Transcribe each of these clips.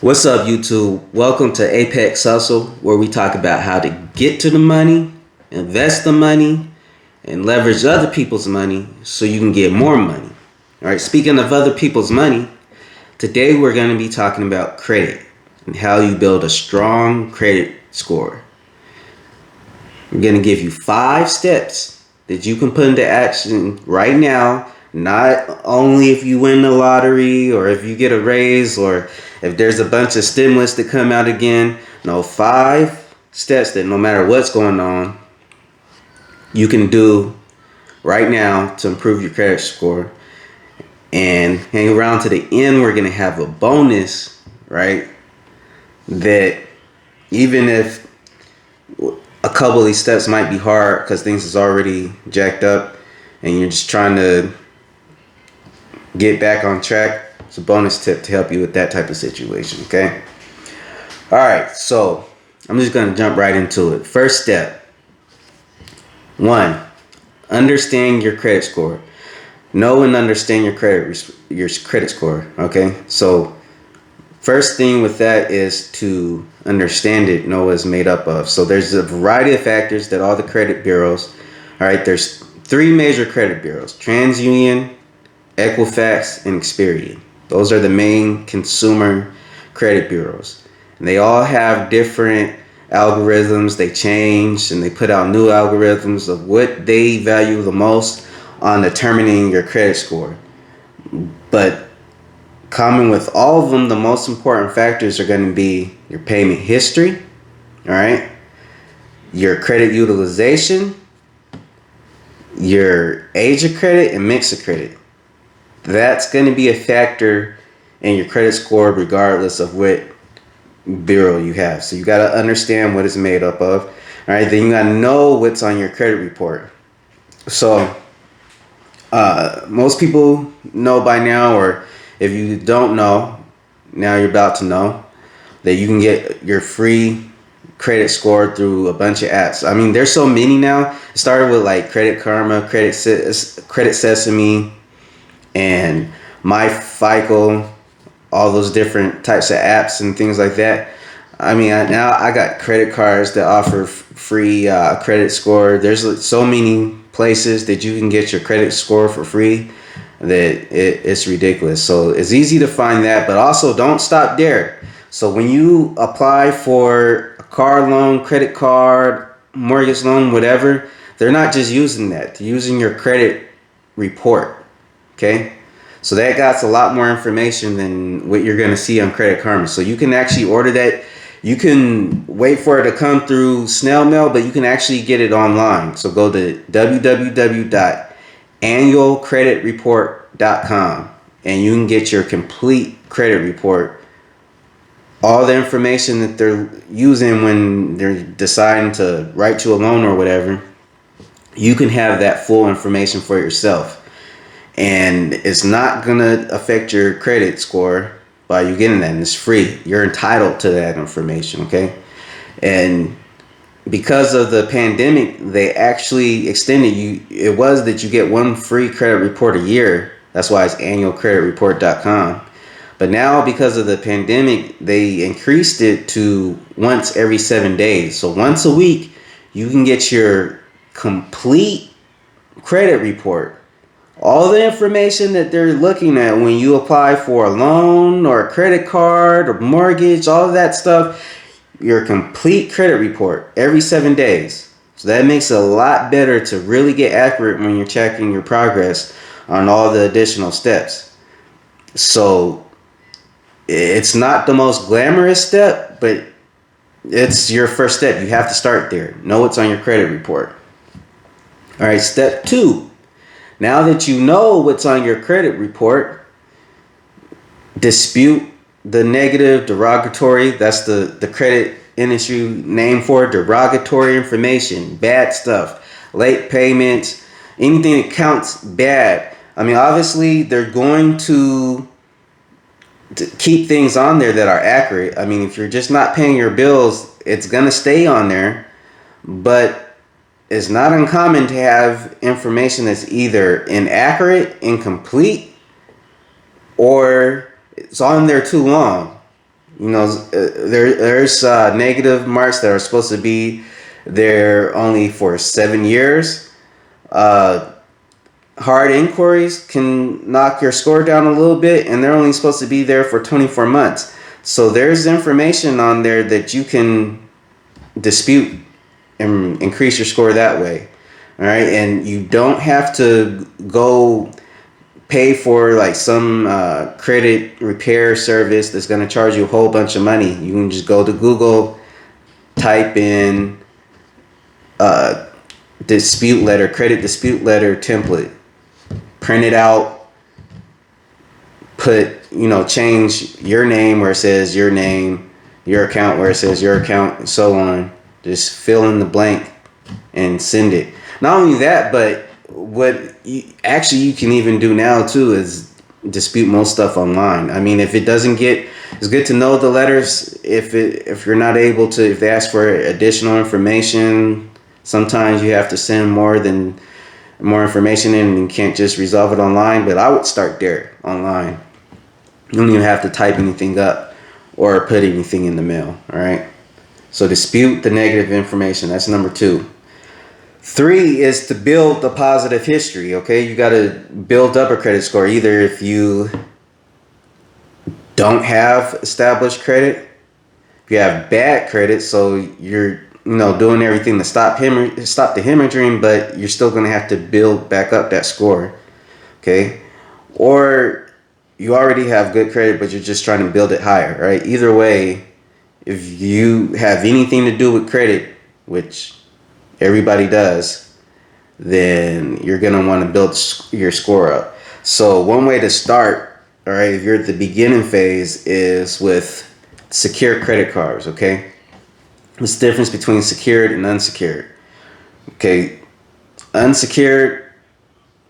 What's up, YouTube? Welcome to Apex Hustle, where we talk about how to get to the money, invest the money, and leverage other people's money so you can get more money. All right, speaking of other people's money, today we're going to be talking about credit and how you build a strong credit score. I'm going to give you 5 steps that you can put into action right now. Not only if you win the lottery or if you get a raise or if there's a bunch of stimulus that come out again. No, 5 steps that no matter what's going on, you can do right now to improve your credit score. And hang around to the end, we're going to have a bonus, right? That even if a couple of these steps might be hard because things is already jacked up and you're just trying to get back on track, it's a bonus tip to help you with that type of situation. Okay. All right, so I'm just going to jump right into it. First step: 1, understand your credit score. Know and understand your credit score. Okay, so first thing with that is to understand it, know what it's made up of. So there's a variety of factors that all the credit bureaus, all right, there's 3 major credit bureaus: TransUnion, Equifax, and Experian. Those are the main consumer credit bureaus. And they all have different algorithms. They change and they put out new algorithms of what they value the most on determining your credit score. But common with all of them, the most important factors are going to be your payment history, all right, your credit utilization, your age of credit, and mix of credit. That's going to be a factor in your credit score regardless of what bureau you have. So you got to understand what it's made up of. All right, then you got to know what's on your credit report. So most people know by now, or if you don't know, now you're about to know that you can get your free credit score through a bunch of apps. I mean, there's so many now. It started with like Credit Karma, Credit Sesame, and MyFICO, all those different types of apps and things like that. I mean, now I got credit cards that offer free credit score. There's so many places that you can get your credit score for free that it's ridiculous. So it's easy to find that, but also don't stop there. So when you apply for a car loan, credit card, mortgage loan, whatever, they're not just using that. They're using your credit report. Okay, so that got a lot more information than what you're going to see on Credit Karma. So you can actually order that. You can wait for it to come through snail mail, but you can actually get it online. So go to www.annualcreditreport.com and you can get your complete credit report. All the information that they're using when they're deciding to write you a loan or whatever, you can have that full information for yourself. And it's not going to affect your credit score by you getting that. And it's free. You're entitled to that information, okay? And because of the pandemic, they actually extended you. It was that you get one free credit report a year. That's why it's annualcreditreport.com. But now, because of the pandemic, they increased it to once every 7 days. So once a week, you can get your complete credit report. All the information that they're looking at when you apply for a loan or a credit card or mortgage, all of that stuff, your complete credit report every 7 days. So that makes it a lot better to really get accurate when you're checking your progress on all the additional steps. So it's not the most glamorous step, but it's your first step. You have to start there. Know what's on your credit report. All right, step 2. Now that you know what's on your credit report, dispute the negative, derogatory, that's the credit industry name for it, derogatory information, bad stuff, late payments, anything that counts bad. I mean, obviously, they're going to keep things on there that are accurate. I mean, if you're just not paying your bills, it's going to stay on there. But it's not uncommon to have information that's either inaccurate, incomplete, or it's on there too long. there's negative marks that are supposed to be there only for 7 years. Uh, Hard inquiries can knock your score down a little bit, and they're only supposed to be there for 24 months. So there's information on there that you can dispute and increase your score that way. All right, and you don't have to go pay for like some credit repair service that's going to charge you a whole bunch of money. You can just go to Google, type in credit dispute letter template, print it out, change your name where it says your name, your account where it says your account, and so on. Just fill in the blank and send it. Not only that, but you can even do now too is dispute most stuff online. I mean, if it doesn't get, it's good to know the letters. If you're not able to, if they ask for additional information, sometimes you have to send more information in, and you can't just resolve it online. But I would start there online. You don't even have to type anything up or put anything in the mail. All right. So dispute the negative information. That's number 2. 3 is to build the positive history. Okay, you got to build up a credit score. Either if you don't have established credit, if you have bad credit, so you're doing everything to stop the hemorrhaging, but you're still going to have to build back up that score. Okay, or you already have good credit, but you're just trying to build it higher. Right? Either way, if you have anything to do with credit, which everybody does, then you're going to want to build your score up. So one way to start, all right, if you're at the beginning phase, is with secure credit cards. Okay, what's the difference between secured and unsecured? Okay, unsecured,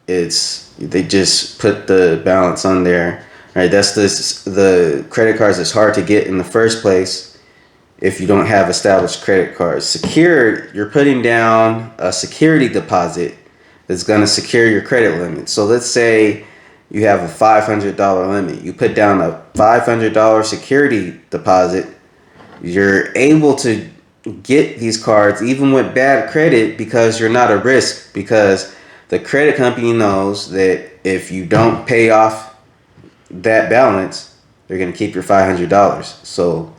they just put the balance on there. All right, that's the credit cards that's hard to get in the first place if you don't have established credit cards. Secured, you're putting down a security deposit that's going to secure your credit limit. So let's say you have a $500 limit. You put down a $500 security deposit. You're able to get these cards even with bad credit because you're not a risk, because the credit company knows that if you don't pay off that balance, they're going to keep your $500. So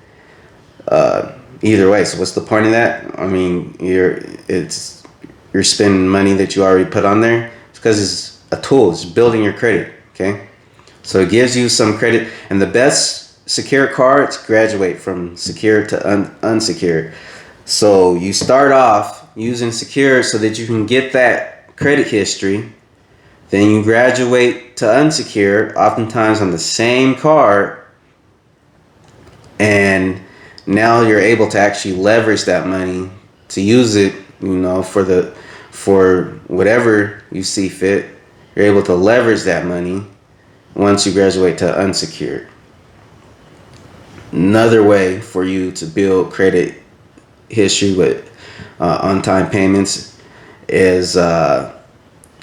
either way, so what's the point of that? I mean, you're spending money that you already put on there. It's because it's a tool. It's building your credit. Okay, so it gives you some credit, and the best secure cards graduate from secured to unsecured. So you start off using secured so that you can get that credit history. Then you graduate to unsecured, oftentimes on the same card, and now you're able to actually leverage that money to use it, for whatever you see fit. You're able to leverage that money once you graduate to unsecured. Another way for you to build credit history with on-time payments is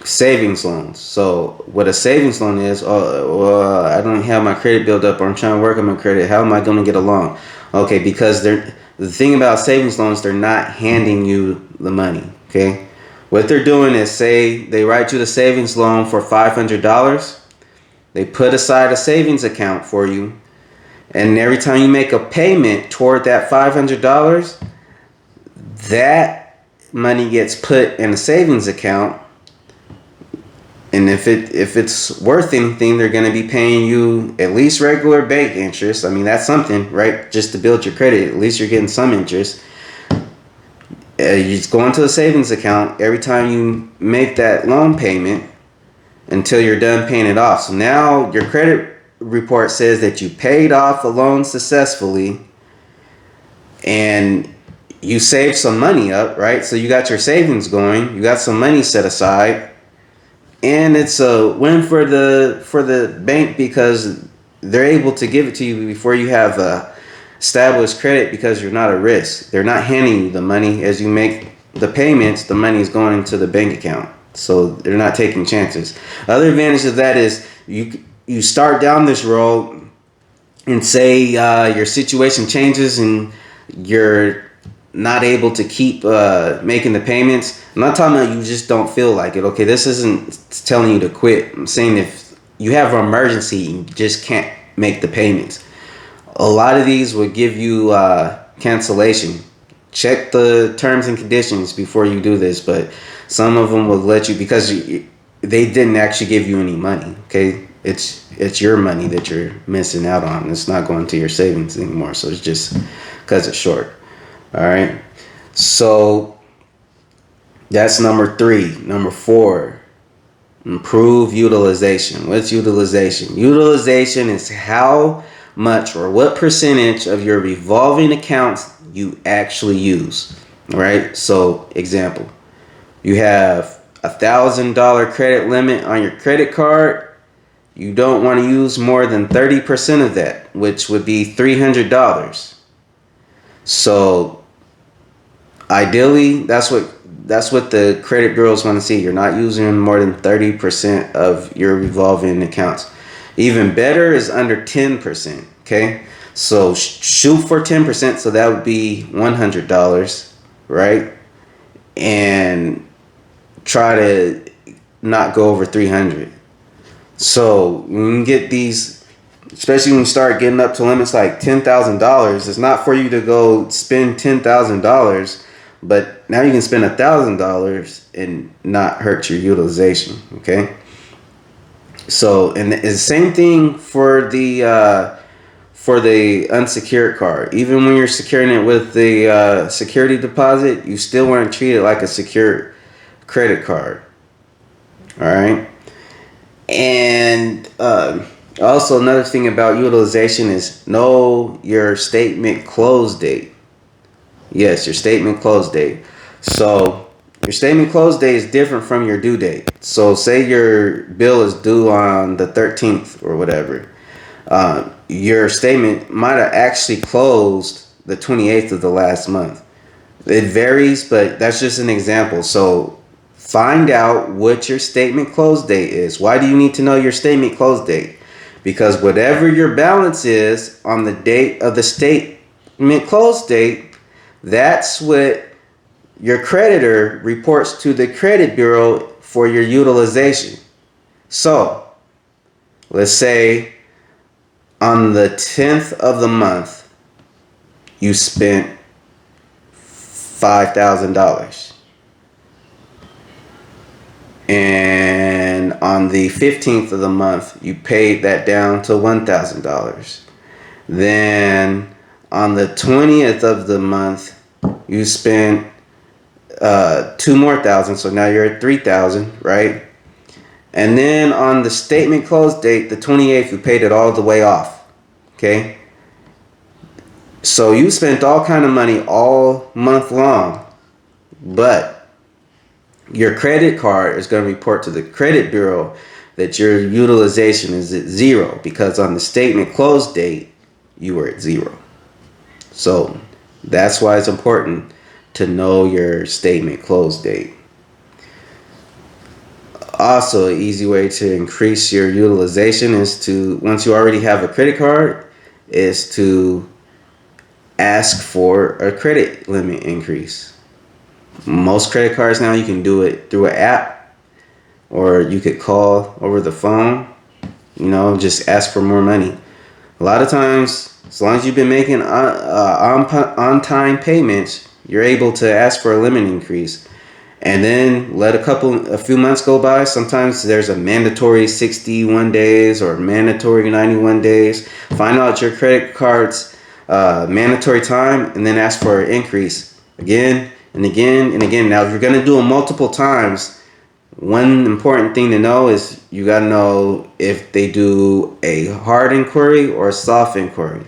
savings loans. So what a savings loan is, I don't have my credit built up, or I'm trying to work on my credit. How am I going to get along? Okay, because the thing about savings loans, they're not handing you the money. Okay, what they're doing is, say they write you the savings loan for $500. They put aside a savings account for you, and every time you make a payment toward that $500, that money gets put in a savings account. And if it's worth anything, they're going to be paying you at least regular bank interest. I mean, that's something, right? Just to build your credit, at least you're getting some interest. You just go into a savings account every time you make that loan payment until you're done paying it off. So now your credit report says that you paid off the loan successfully, and you saved some money up, right? So you got your savings going, you got some money set aside. And it's a win for the bank, because they're able to give it to you before you have established credit, because you're not a risk. They're not handing you the money. As you make the payments, the money is going into the bank account. So they're not taking chances. Other advantage of that is you start down this road, and say your situation changes and you're not able to keep making the payments. I'm not talking about you just don't feel like it. Okay, this isn't telling you to quit. I'm saying if you have an emergency and you just can't make the payments. A lot of these will give you cancellation. Check the terms and conditions before you do this, but some of them will let you, because they didn't actually give you any money. Okay, it's your money that you're missing out on. It's not going to your savings anymore, so it's just because it's short. All right, so that's number 3. Number 4, improve utilization. What's utilization? Utilization is how much or what percentage of your revolving accounts you actually use. All right, so example, you have $1,000 credit limit on your credit card. You don't want to use more than 30% of that, which would be $300. So ideally, that's what the credit bureaus want to see. You're not using more than 30% of your revolving accounts. Even better is under 10%. Okay, so shoot for 10%. So that would be $100, right? And try to not go over 300. So when you get these, especially when you start getting up to limits like $10,000, it's not for you to go spend $10,000, but now you can spend $1,000 and not hurt your utilization. Okay. So, and it's the same thing for the unsecured card. Even when you're securing it with the security deposit, you still want to treat it like a secured credit card. All right. And also another thing about utilization is know your statement close date. Yes, your statement close date. So your statement close date is different from your due date. So say your bill is due on the 13th or whatever. Your statement might have actually closed the 28th of the last month. It varies, but that's just an example. So find out what your statement close date is. Why do you need to know your statement close date? Because whatever your balance is on the date of the statement close date, that's what your creditor reports to the credit bureau for your utilization. So let's say on the 10th of the month, you spent $5,000. And on the 15th of the month, you paid that down to $1,000. Then on the 20th of the month, you spent two more thousand. So now you're at 3,000, right? And then on the statement close date, the 28th, you paid it all the way off. Okay? So you spent all kind of money all month long, but your credit card is going to report to the credit bureau that your utilization is at 0 because on the statement close date, you were at 0. So that's why it's important to know your statement close date. Also, an easy way to increase your utilization is to, once you already have a credit card, is to ask for a credit limit increase. Most credit cards now, you can do it through an app, or you could call over the phone, just ask for more money. A lot of times, as long as you've been making on-time payments, you're able to ask for a limit increase. And then let a few months go by. Sometimes there's a mandatory 61 days or mandatory 91 days. Find out your credit card's mandatory time and then ask for an increase again and again and again. Now, if you're going to do it multiple times, one important thing to know is you got to know if they do a hard inquiry or a soft inquiry.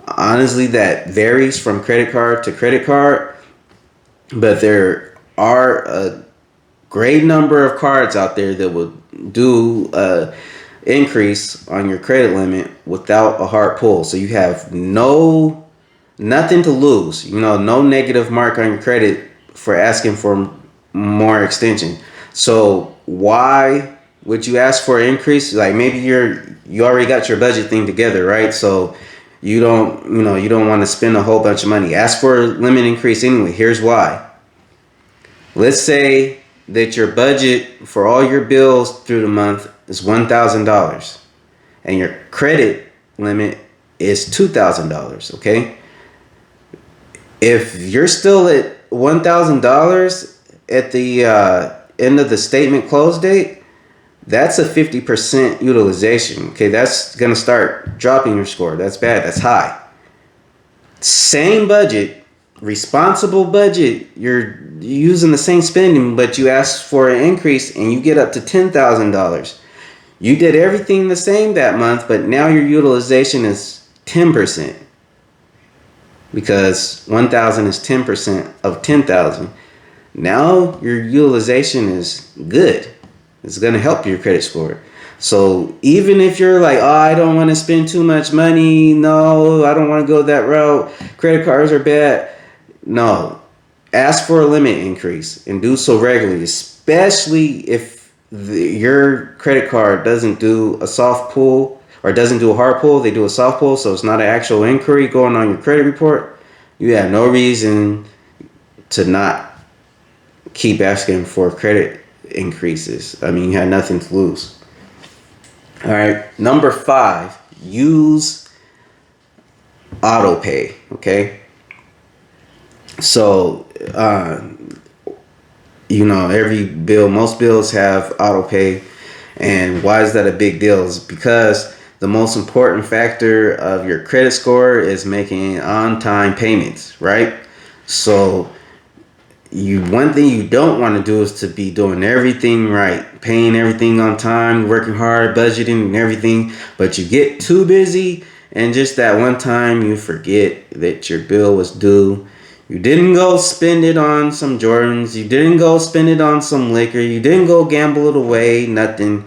Honestly, that varies from credit card to credit card, but there are a great number of cards out there that will do a increase on your credit limit without a hard pull. So you have nothing to lose. No negative mark on your credit for asking for more extension. So why would you ask for an increase? Like maybe you already got your budget thing together, right? So you don't want to spend a whole bunch of money. Ask for a limit increase anyway. Here's why. Let's say that your budget for all your bills through the month is $1,000 and your credit limit is $2,000, okay? If you're still at $1,000 at the end of the statement close date, that's a 50% utilization. Okay, that's gonna start dropping your score. That's bad. That's high. Same budget, responsible budget. You're using the same spending, but you ask for an increase and you get up to $10,000. You did everything the same that month, but now your utilization is 10%. Because 1,000 is 10% of 10,000. Now your utilization is good. It's going to help your credit score. So even if you're like, oh, I don't want to spend too much money. No, I don't want to go that route. Credit cards are bad. No, ask for a limit increase and do so regularly, especially if your credit card doesn't do a soft pull or doesn't do a hard pull. They do a soft pull, so it's not an actual inquiry going on your credit report. You have no reason to not keep asking for credit increases. I mean, you had nothing to lose. All right. Number 5, use auto pay. Okay. So, every bill, most bills have auto pay. And why is that a big deal? Is because the most important factor of your credit score is making on-time payments, right? So one thing you don't want to do is to be doing everything right, paying everything on time, working hard, budgeting and everything, but you get too busy and just that one time you forget that your bill was due. You didn't go spend it on some Jordans. You didn't go spend it on some liquor. You didn't go gamble it away, nothing.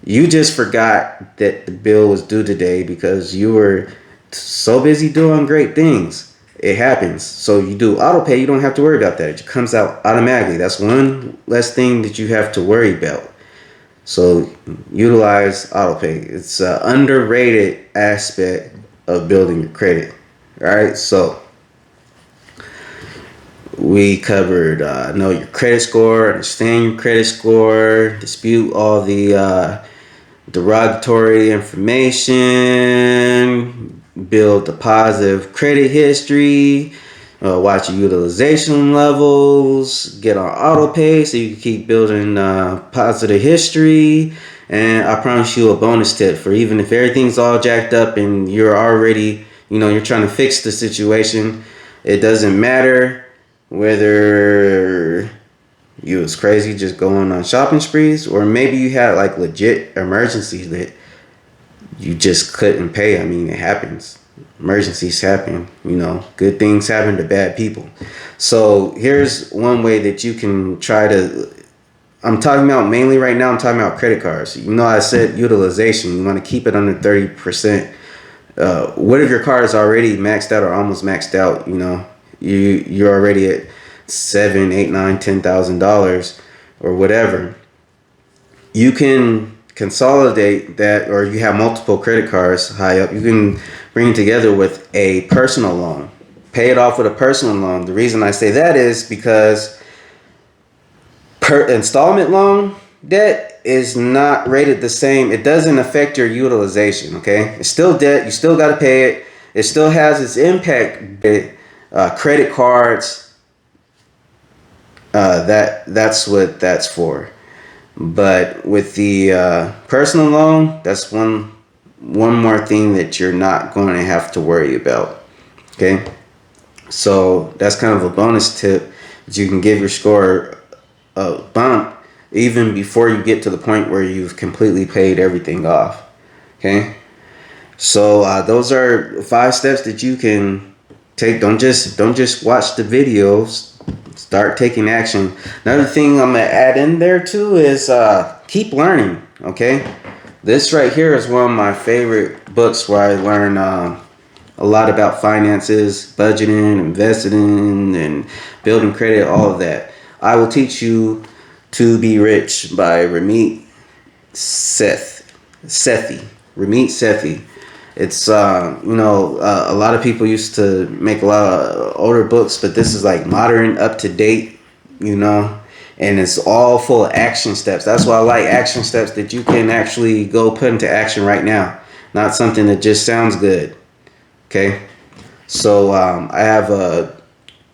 You just forgot that the bill was due today because you were so busy doing great things. It happens. So you do auto pay, you don't have to worry about that. It comes out automatically. That's one less thing that you have to worry about. So utilize auto pay. It's an underrated aspect of building your credit. All right. So we covered know your credit score, understand your credit score, dispute all the derogatory information, build a positive credit history, watch your utilization levels, get on auto pay so you can keep building positive history. And I promise you a bonus tip for even if everything's all jacked up and you're already, you're trying to fix the situation. It doesn't matter whether you was crazy just going on shopping sprees or maybe you had like legit emergencies that you just couldn't pay. I mean, it happens. Emergencies happen, good things happen to bad people. So here's one way that you can try to, I'm talking about mainly right now, I'm talking about credit cards. I said utilization, you want to keep it under 30%. What if your card is already maxed out or almost maxed out, you're already at $7, $8, $9, $10,000 or whatever. You can consolidate that, or you have multiple credit cards high up. You can bring it together with a personal loan. Pay it off with a personal loan. The reason I say that is because per installment loan debt is not rated the same. It doesn't affect your utilization. Okay, it's still debt. You still got to pay it. It still has its impact. Credit cards, that's what that's for. But with the personal loan, that's one more thing that you're not going to have to worry about. Okay, so that's kind of a bonus tip that you can give your score a bump even before you get to the point where you've completely paid everything off. Okay, so those are 5 steps that you can take. Don't just watch the videos. Start taking action. Another thing I'm gonna add in there too is keep learning. Okay, this right here is one of my favorite books where I learn a lot about finances, budgeting, investing, and building credit. All of that. I Will Teach You to Be Rich by Ramit Sethi. Ramit Sethi. It's a lot of people used to make a lot of older books, but this is like modern, up to date, and it's all full of action steps. That's why I like action steps that you can actually go put into action right now, not something that just sounds good. Okay, so I have a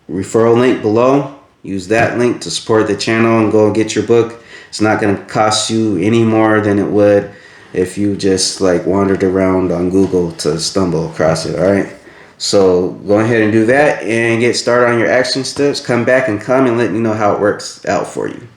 referral link below. Use that link to support the channel and go get your book. It's not going to cost you any more than it would if you just like wandered around on Google to stumble across it. All right, so go ahead and do that and get started on your action steps. Come back and let me know how it works out for you.